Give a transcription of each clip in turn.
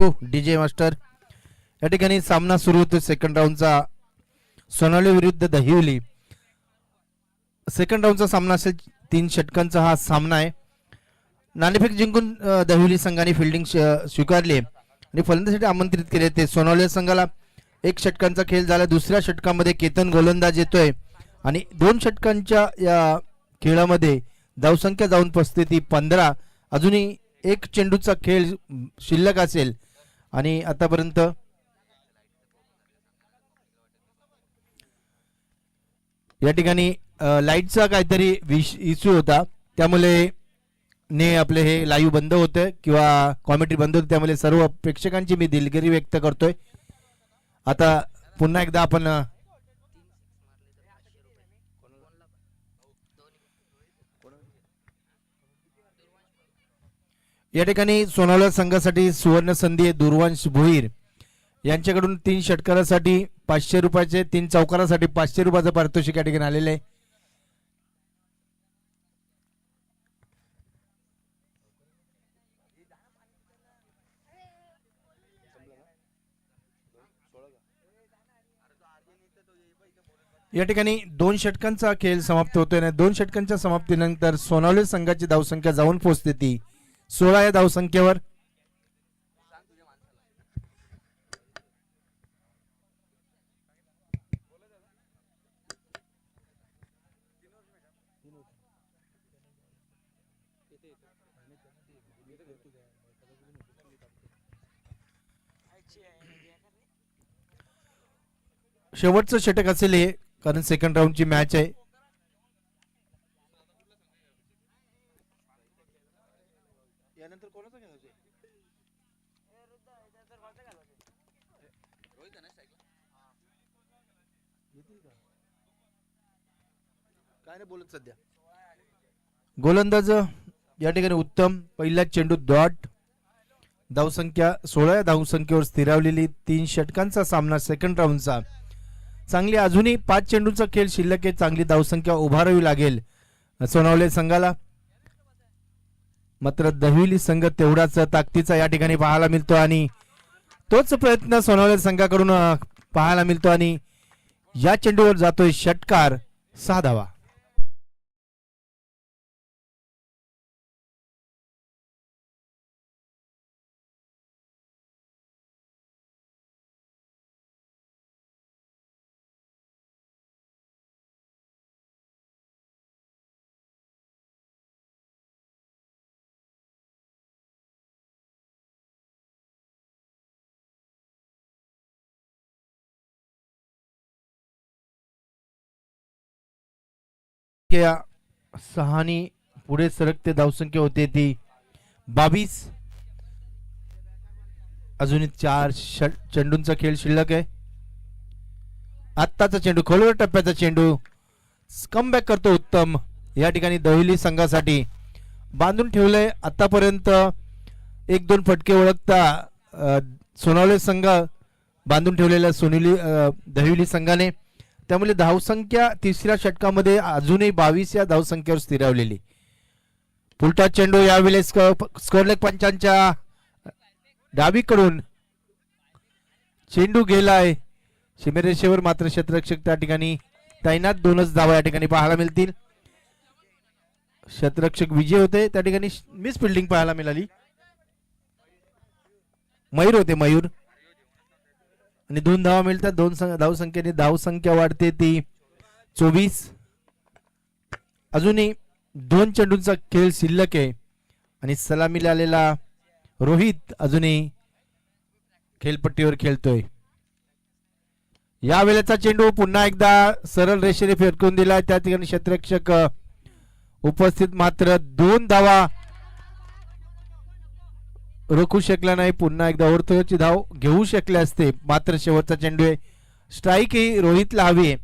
DJ master या ठिकाणी सामना सुरू होतो सेकंड राऊंडचा सोनाली विरुद्ध दहिवली. सेकंड राऊंडचा सामना असेल 3 षटकांचा हा सामना आहे. नाणेफेक जिंकून दहिवली संघाने फिल्डिंग स्वीकारली आणि फलंदाजीसाठी आमंत्रित केले. ते सोनाली संघाला 1 षटकांचा खेळ झाला. दुसऱ्या षटकामध्ये केतन गोलंदाज येतोय आणि 2 षटकांच्या या खेळामध्ये धावसंख्या जाऊन 35-15. अजूनही 1 चेंडूचा खेळ शिल्लक असेल आणि आतापर्यंत या ठिकाणी लाईटचा काहीतरी इश्यू होता, त्यामुळे आपले हे लाईव्ह बंद होते किंवा कॉमेंट्री बंद होते, त्यामुळे सर्व प्रेक्षकांची मी दिलगिरी व्यक्त करतोय. आता पुन्हा एकदा आपण या ठिकाणी सोनावला संघासाठी सुवर्ण संधी आहे. दुर्वांश भोईर यांच्याकडून 3 षटकारासाठी 500 रुपयाचे, 3 चौकारासाठी 500 रुपयाचं पारितोषिक या ठिकाणी आलेले आहे. या ठिकाणी 2 षटकांचा खेळ समाप्त होतोय आणि 2 षटकांच्या समाप्तीनंतर सोनावले संघाची धावसंख्या जाऊन पोहोचते ती 16 या धावसंख्येवर. शेवटचं षटक असेल हे, कारण सेकंड राऊंडची मॅच आहे. सध्या गोलंदाज या ठिकाणी उत्तम. पहिला चेंडू डॉट. धावसंख्या 16 या धावसंख्येवर स्थिरावलेली. 3 षटकांचा सामना सेकंड राऊंडचा. चांगली अजूनही 5 चेंडूचा खेळ शिल्लक आहे. चांगली धावसंख्या उभारावी लागेल सोनावले संघाला. मात्र दहिवली संघ तेवढाच ताकदीचा या ठिकाणी पाहायला मिळतो आणि तोच प्रयत्न सोनावले संघाकडून पाहायला मिळतो आणि या चेंडूवर जातोय षटकार. 6 धावा. सहानी पुढे सरकते. धावसंख्या होते ती 22. अजूनही 4 चेंडूंचा खेळ शिल्लक आहे. आत्ताचा चेंडू खोलवर टप्प्याचा चेंडू. कमबॅक करतो उत्तम या ठिकाणी दहिवली संघासाठी. बांधून ठेवलंय आतापर्यंत 1-2 फटके ओळखता सोनावले संघ बांधून ठेवलेल्या दहिवली संघाने. त्यामुळे धावसंख्या तिसऱ्या षटकामध्ये अजूनही 22 या धावसंख्येवर स्थिरावलेली. पुलटा चेंडू यावेळेस स्कोरलेग पंचांच्या डावीकडून चेंडू गेलाय सीमेरेषेवर. मात्र क्षेत्ररक्षक त्या ठिकाणी तैनात. 2च धावा या ठिकाणी पाहायला मिळतील. क्षेत्ररक्षक विजय होते, त्या ठिकाणी मिस फिल्डिंग पाहायला मिळाली. मयूर होते, मयूर. आणि 2 धावा मिळतात. 2 धावसंख्येने धावसंख्या वाढते ती 24. अजूनही 2 चेंडूंचा खेळ शिल्लक आहे आणि सलामीला आलेला रोहित अजूनही खेळपट्टीवर खेळतोय. या वेळेचा चेंडू पुन्हा एकदा सरळ रेषेने फेकून दिला. त्या ठिकाणी क्षेत्ररक्षक उपस्थित, मात्र 2 धावा रोखू शकला नाही. पुन्हा एकदा ओव्हरथ्रोची धाव घेऊ शकले असते, मात्र शेवटचा चेंडू आहे. स्ट्राईक ही रोहितला हवी आहे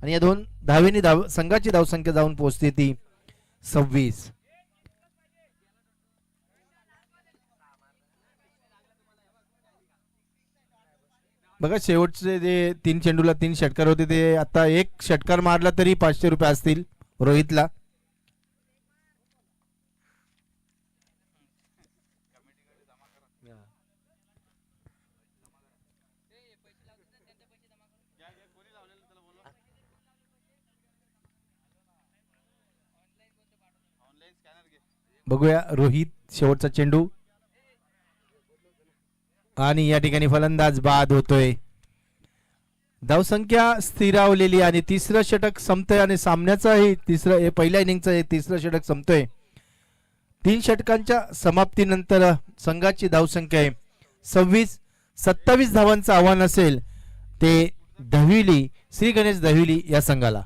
आणि या 2 धावेनी संघाची धावसंख्या जाऊन पोहोचते ती 26. बघा शेवटचे जे 3 चेंडूला 3 षटकार होते ते आता 1 षटकार मारला तरी 500 रुपये असतील रोहितला. बघूया रोहित शेवटचा चेंडू आणि या ठिकाणी फलंदाज बाद होतोय. धावसंख्या स्थिरावलेली आणि तिसरं षटक संपतंय आणि सामन्याचाही पहिल्या इनिंगचं तिसरं षटक संपतोय. 3 षटकांच्या समाप्तीनंतर संघाची धावसंख्या आहे 26. 27 धावांचं आव्हान असेल ते दहिवली श्री गणेश दहिवली या संघाला.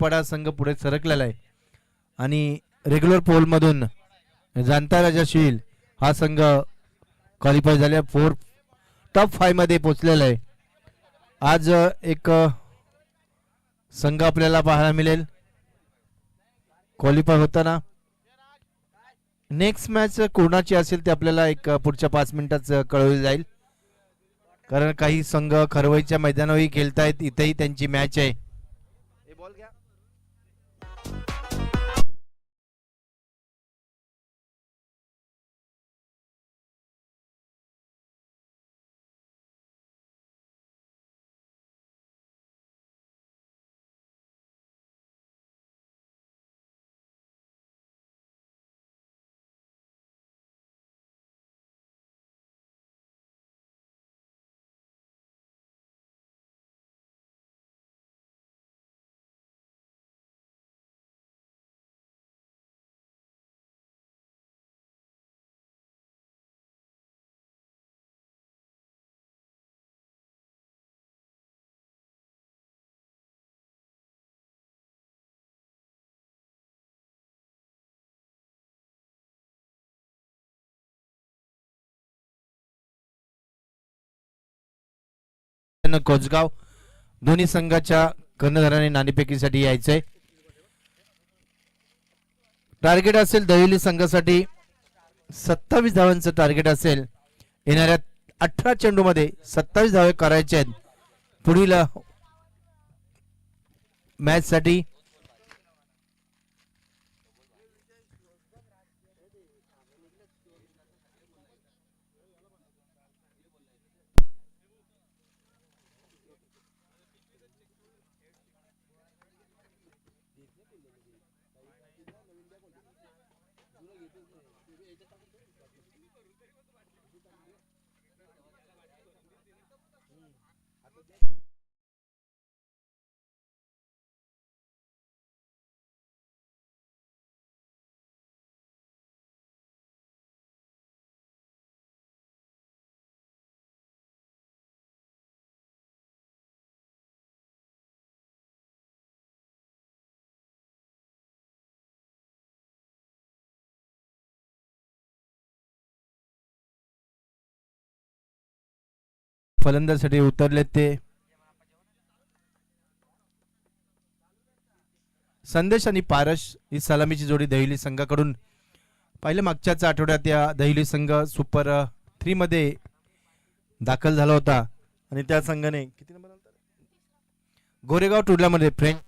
पडा संघ पुढे सरकलेला आहे आणि रेग्युलर पोल मधून जाणता राजा शील हा संघ क्वालिफाय झाल्या टॉप 5 मध्ये पोहोचलेला आहे. आज एक संघ आपल्याला पाहायला मिळेल क्वालिफाय होताना. नेक्स्ट मॅच कोणाची असेल ते आपल्याला एक पुढच्या 5 मिनिटात कळवली जाईल, कारण काही संघ खरवईच्या मैदानावरही खेळतायत, इथेही त्यांची मॅच आहे. कोचगाव दोन्ही संघाच्या कर्णधाराने नाणेफेकीसाठी यायचंय. टार्गेट असेल दहिवली संघासाठी 27 धावांचं टार्गेट असेल. येणाऱ्या 18 चेंडूमध्ये 27 धावे करायचे आहेत पुढील मॅच साठी. फलंदाजासाठी उतरले ते संदेश आणि पारश ही सलामीची जोडी दहिवली संघाकडून पहिल्या मागच्याच आठवड्यात या दहिवली संघ सुपर 3 मध्ये दाखल झाला होता आणि त्या संघाने किती नंबर गोरेगाव टुर्नामध्ये फ्रेंच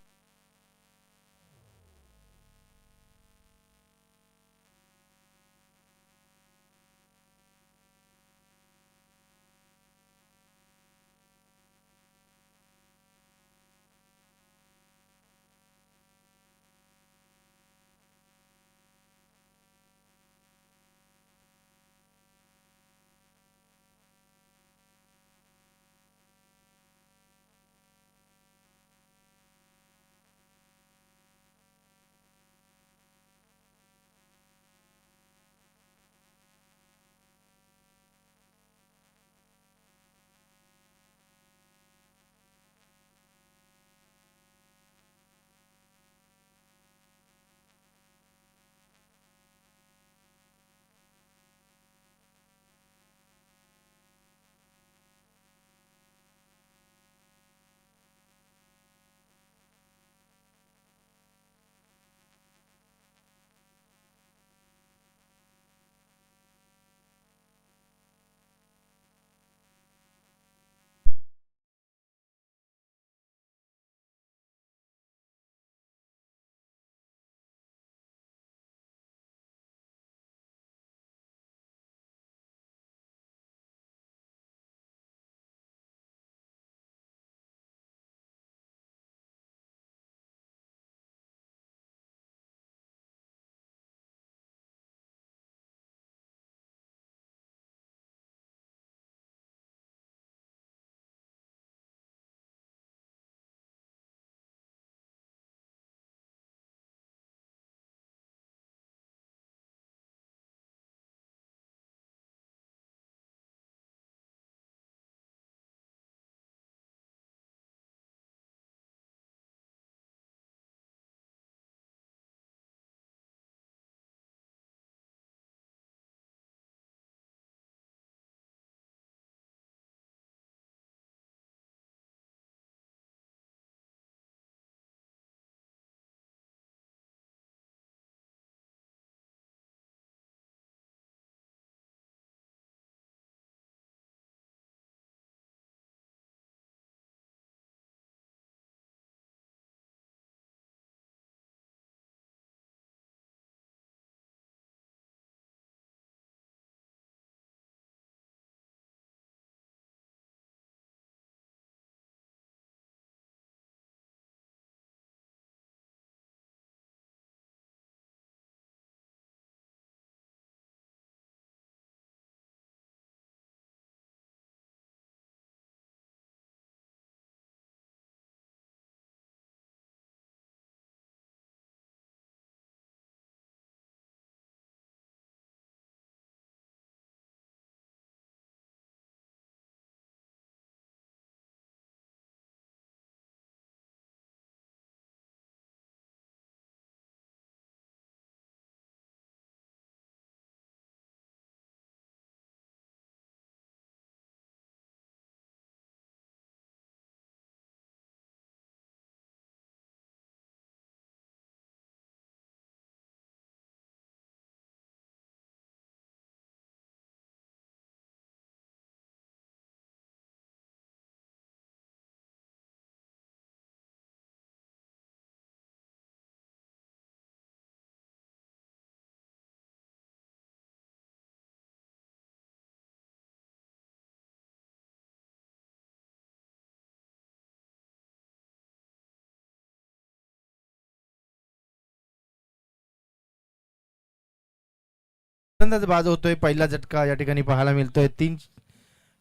फलंदाज बाद होतोय. पहिला झटका या ठिकाणी पाहायला मिळतोय. 3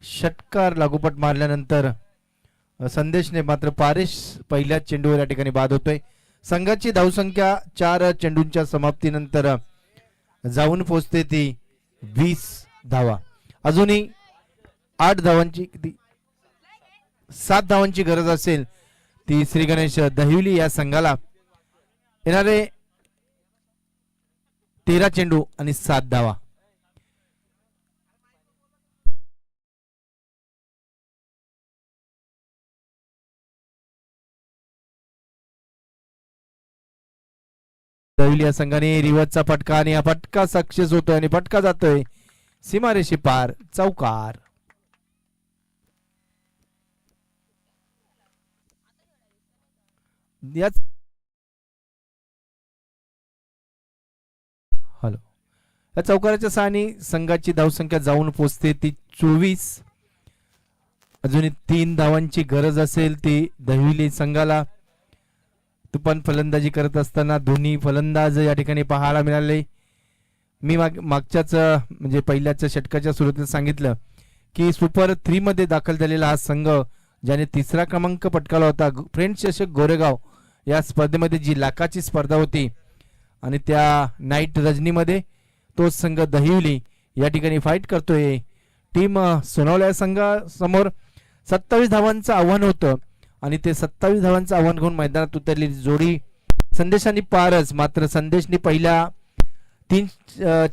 षटकार लागोपाठ मारल्यानंतर संदेशने मात्र पारेश पहिल्याच चेंडूवर या ठिकाणी बाद होतोय. संघाची धावसंख्या 4 चेंडूंच्या समाप्तीनंतर जाऊन पोहोचते ती 20 धावा. अजूनही 8 धावांची 7 धावांची गरज असेल ती श्री गणेश दहिवली या संघाला. येणारे 13 चेंडू आणि 7 धावा. दहिवली या संघाने रिवर्सचा फटका आणि हा फटका सक्सेस होतोय आणि फटका जातोय सीमारेषे पार चौकार. हॅलो या चौकाराच्या सहाय्याने संघाची धावसंख्या जाऊन पोहोचते ती 24. अजूनही 3 धावांची गरज असेल ती दहिवली संघाला. तुफान फलंदाजी करत असताना दोन्ही फलंदाज या ठिकाणी पाहायला मिळाले. मी मागच्याच म्हणजे पहिल्याच षटकाच्या सुरुवातीला सांगितलं की सुपर 3 मध्ये दाखल झालेला हा संघ ज्याने 3रा क्रमांक पटकावला होता फ्रेंड्स चषक गोरेगाव या स्पर्धेमध्ये जी लाखाची स्पर्धा होती आणि त्या नाईट रजनीमध्ये तो संघ दहिवली या ठिकाणी फाईट करतोय. टीम सोनवल्या संघासमोर 27 धावांचं आव्हान होतं आणि ते 27 धावांचं आव्हान घेऊन मैदानात उतरलेली जोडी संदेशांनी पारच. मात्र संदेशने पहिल्या 3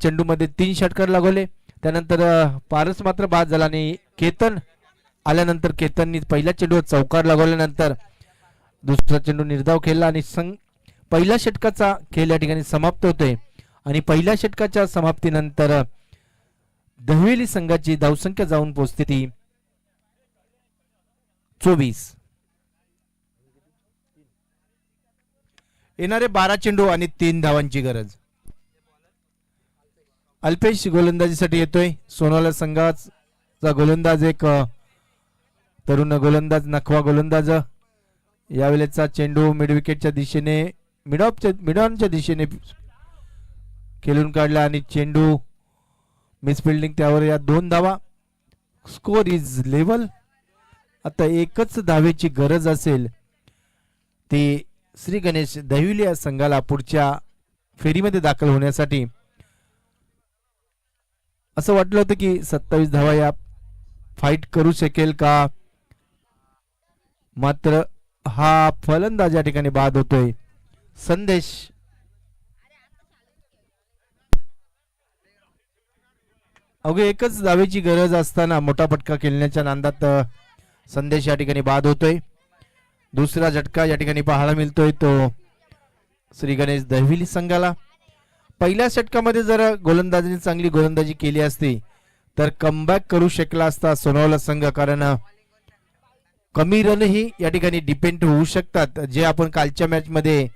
चेंडूमध्ये 3 षटकार लागवले. त्यानंतर पारस मात्र बाद झाला आणि केतन आल्यानंतर केतननी पहिल्या चेंडूवर चौकार लागवल्यानंतर दुसरा चेंडू निर्धाव खेळला आणि पहिल्या षटकाचा खेळ या ठिकाणी समाप्त होतोय. आणि पहिल्या षटकाच्या समाप्तीनंतर दहिवली संघाची धावसंख्या जाऊन पोहोचते ती 24. येणारे 12 चेंडू आणि 3 धावांची गरज. अल्पेश गोलंदाजीसाठी येतोय. सोनवला संघाचा गोलंदाज एक तरुण गोलंदाज नखवा गोलंदाज. यावेळेचा चेंडू मिड विकेटच्या दिशेने मिडॉनच्या दिशेने खेळून काढला आणि चेंडू मिसफिल्डिंग त्यावर या 2 धावा. Score is level. आता एकच धावेची गरज असेल ती श्री गणेश दहिवली या संघाला पुढच्या फेरीमध्ये दाखल होण्यासाठी. असं वाटलं होतं की 27 धावा या फाईट करू शकेल का. मात्र हा फलंदाज या ठिकाणी बाद होतोय. संदेश अवघे एकच धावेची गरज असताना मोठा फटका खेळण्याच्या नादात संदेश या ठिकाणी बाद होतोय. दुसरा झटका या ठिकाणी पाहायला मिळतोय तो श्री गणेश दहिवली संघाला. पहिल्या षटकामध्ये जर गोलंदाजीने चांगली गोलंदाजी केली असती तर कमबॅक करू शकला असता सोनवला संघ. कारण कमी रनही या ठिकाणी डिपेंड होऊ शकतात. जे आपण कालच्या मॅच मध्ये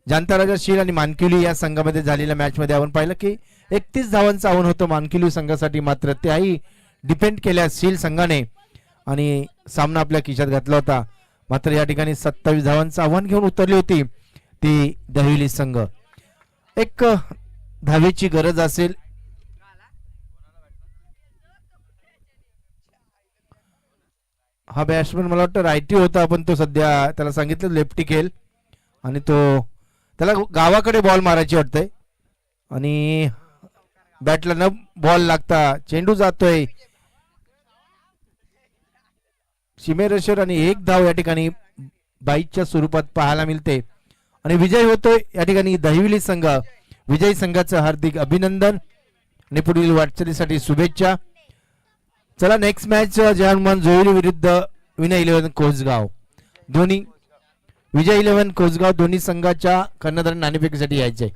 जांताराजा शील आणि मानकिवली या संघामध्ये झालेल्या मॅच मध्ये आपण पाहिलं की 31 धावांचं आव्हान होतं मानकिवली संघासाठी. मात्र त्याही डिपेंड केल्या शील संघाने आणि सामना आपल्या खिशात घातला होता. मात्र या ठिकाणी 27 धावांचं आव्हान घेऊन उतरली होती ती दहिवली संघ. एक धावेची गरज असेल. हा बॅट्समन मला वाटतं रायटी होता पण तो सध्या त्याला सांगितलं लेफ्टी खेळ आणि तो त्याला गावाकडे बॉल मारायची वाटतंय आणि बॅटला न बॉल लागता चेंडू जातोय सीमेरेषेवर आणि 1 धाव या ठिकाणी बाईच्या स्वरूपात पाहायला मिळते आणि विजय होतोय या ठिकाणी दहिवली संघ. विजयी संघाचं हार्दिक अभिनंदन आणि पुढील वाटचालीसाठी शुभेच्छा. चला नेक्स्ट मॅच जहानुमान जोईली विरुद्ध विनय 11 कोसगाव. दोन्ही विजय 11 कोसगाव दोन्ही संघाच्या कर्णधार नाणेफेकीसाठी यायचे.